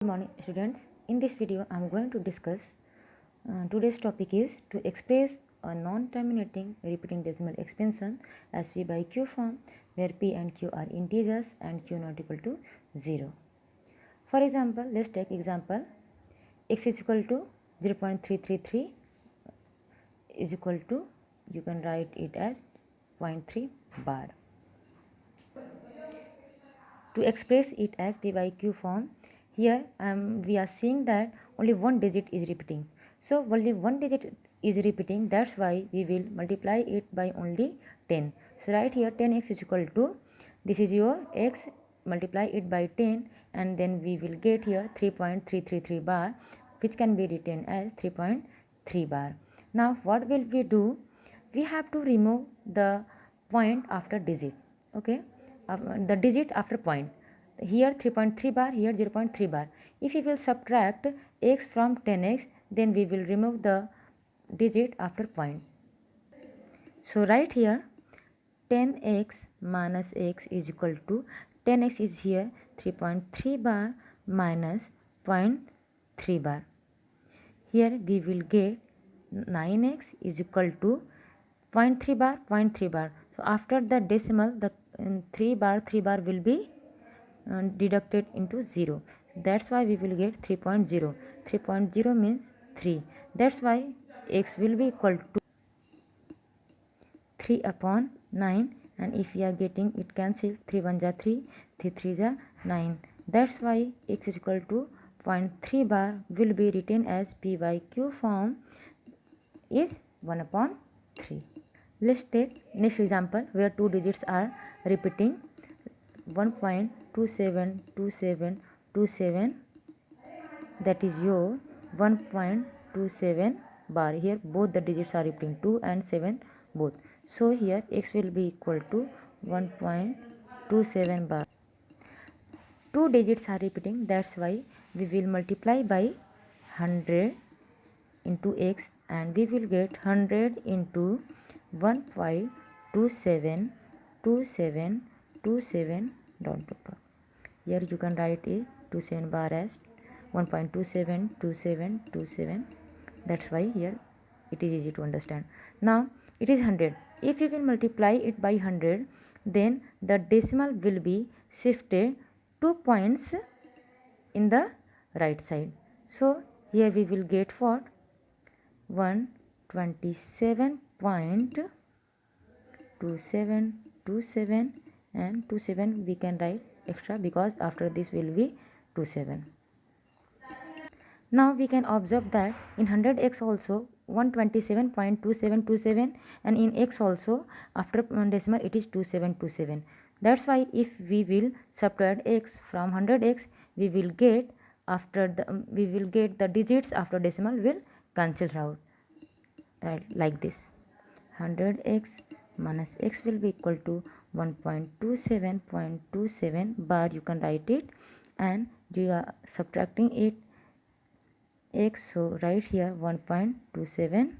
Good morning students. In this video I am going to discuss today's topic is to express a non-terminating repeating decimal expansion as p by q form where p and q are integers and q not equal to 0. For example, let's take example x is equal to 0.333 is equal to, you can write it as 0.3 bar. To express it as p by q form, here we are seeing that only one digit is repeating. So only one digit is repeating, that's why we will multiply it by only 10. So right here 10x is equal to, this is your x, multiply it by 10 and then we will get here 3.333 bar, which can be written as 3.3 bar. Now what will we do? We have to remove the point after digit, okay, the digit after point. Here 3.3 bar, here 0.3 bar. If we will subtract x from 10x, then we will remove the digit after point. So right here 10x minus x is equal to, 10x is here 3.3 bar minus 0.3 bar. Here we will get 9x is equal to 0.3 bar, 0.3 bar. So after the decimal, the 3 bar will be deducted into 0. That's why we will get 3.0. 3.0 means 3. That's why x will be equal to 3 upon 9, and if we are getting it cancels, 3 1 ja 3, 3 3 ja 9. That's why x is equal to 0.3 bar will be written as p by q form is 1 upon 3. Let's take next example where two digits are repeating, 1.272727, that is your 1.27 bar. Here both the digits are repeating, 2 and 7 both. So here x will be equal to 1.27 bar. Two digits are repeating, that's why we will multiply by 100 into x and we will get 100 into 1.272727 dot dot dot. Here you can write it 27 bar as 1.272727. That's why here it is easy to understand. Now it is 100. If you will multiply it by 100, then the decimal will be shifted 2 points in the right side. So here we will get what? 127.2727 and 27 we can write extra because after this will be 27. Now we can observe that in 100x also 127.2727 and in x also after decimal it is 2727. That's why if we will subtract x from 100x, we will get the digits after decimal will cancel out, right, like this. 100x minus x will be equal to 1.27.27 bar, you can write it, and you are subtracting it x, so right here 1.27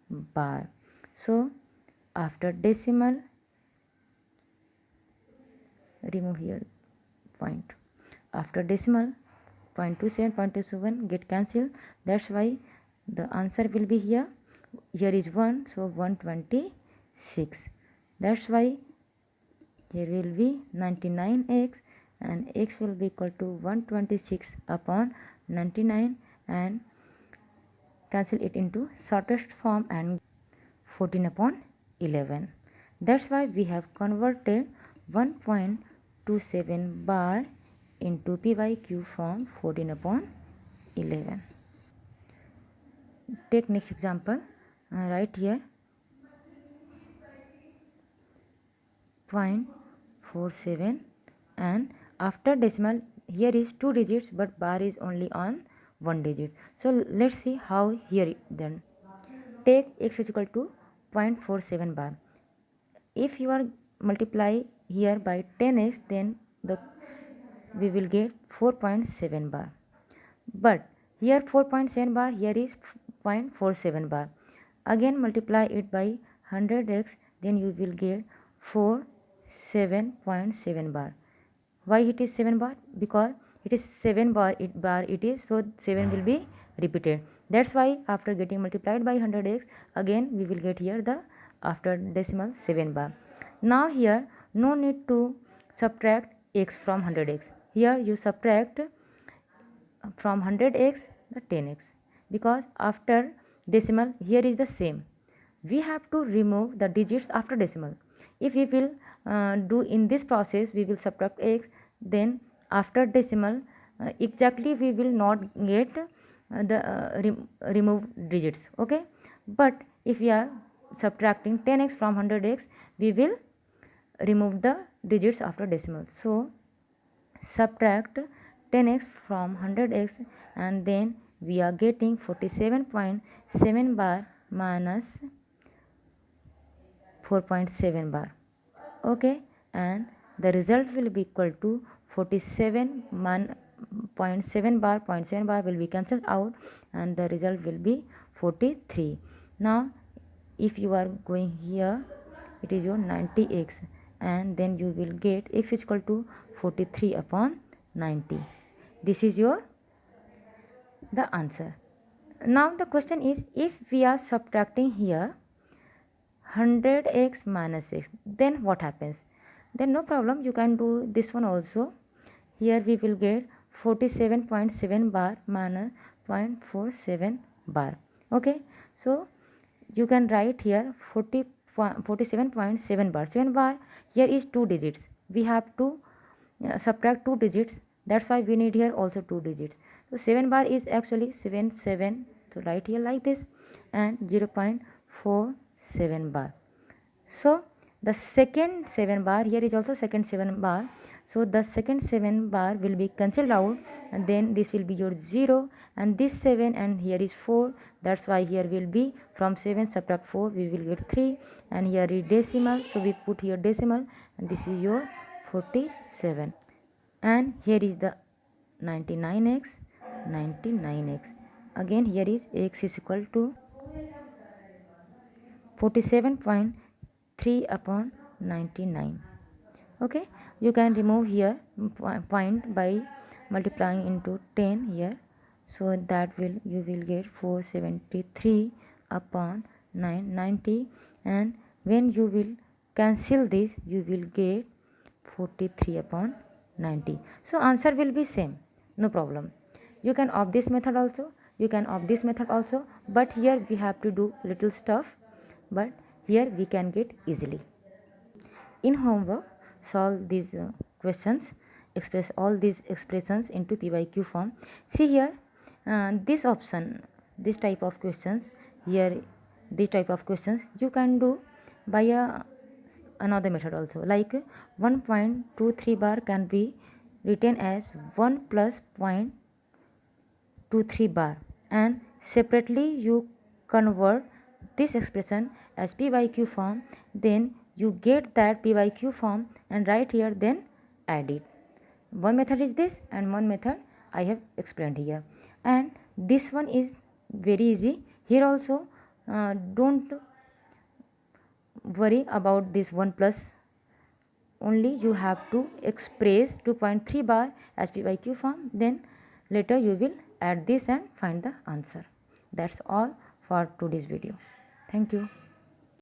bar. So after decimal, remove here point, after decimal 0.27 get cancelled, that's why the answer will be here is 1, so 126. That's why here will be 99x and x will be equal to 126 upon 99 and cancel it into shortest form and 14 upon 11. That's why we have converted 1.27 bar into p by q form 14 upon 11. Take next example, right here 0.47 and after decimal here is 2 digits but bar is only on 1 digit. So let's see how here then. Take x is equal to 0.47 bar. If you are multiply here by 10x, then we will get 4.7 bar. But here 4.7 bar, here is 0.47 bar. Again multiply it by 100x, then you will get 7.7 bar. Why it is 7 bar? Because it is 7 bar it is, so 7 will be repeated. That's why after getting multiplied by 100x, again we will get here the after decimal 7 bar. Now here no need to subtract x from 100x. Here you subtract from 100x the 10x, because after decimal here is the same. We have to remove the digits after decimal. If we will do in this process, we will subtract x, then after decimal exactly we will not get remove digits, okay. But if we are subtracting 10x from 100x, we will remove the digits after decimal. So subtract 10x from 100x, and then we are getting 47.7 bar minus 4.7 bar, okay. And the result will be equal to 47.7 bar, 0.7 bar will be cancelled out, and the result will be 43. Now if you are going here, it is your 90x, and then you will get x is equal to 43 upon 90. This is your the answer. Now the question is, if we are subtracting here 100x minus x, then what happens? Then no problem, you can do this one also. Here we will get 47.7 bar minus 0.47 bar, okay. So you can write here 47.7 bar. 7 bar here is 2 digits, we have to subtract 2 digits, that's why we need here also 2 digits. So 7 bar is actually 77, so write here like this, and 0.47 bar. So the second 7 bar, here is also second 7 bar, so the second 7 bar will be cancelled out, and then this will be your 0, and this 7 and here is 4, that's why here will be from 7 subtract 4 we will get 3, and here is decimal, so we put here decimal, and this is your 47, and here is the 99x, 99x, again here is x is equal to 47.3 upon 99, okay. You can remove here point by multiplying into 10 here, so that will you will get 473 upon 990, and when you will cancel this you will get 43 upon 90. So answer will be same, no problem. You can opt this method also, you can opt this method also, but here we have to do little stuff, but here we can get easily. In homework, solve these questions, express all these expressions into p by q form. See here, this option, this type of questions, here this type of questions you can do by another method also, like 1.23 bar can be written as 1 plus 0.23 bar, and separately you convert this expression as p by q form, then you get that p by q form and write here, then add it. One method is this, and one method I have explained here, and this one is very easy. Here also don't worry about this 1 plus, only you have to express 2.3 bar as p by q form, then later you will add this and find the answer. That's all for today's video. Thank you.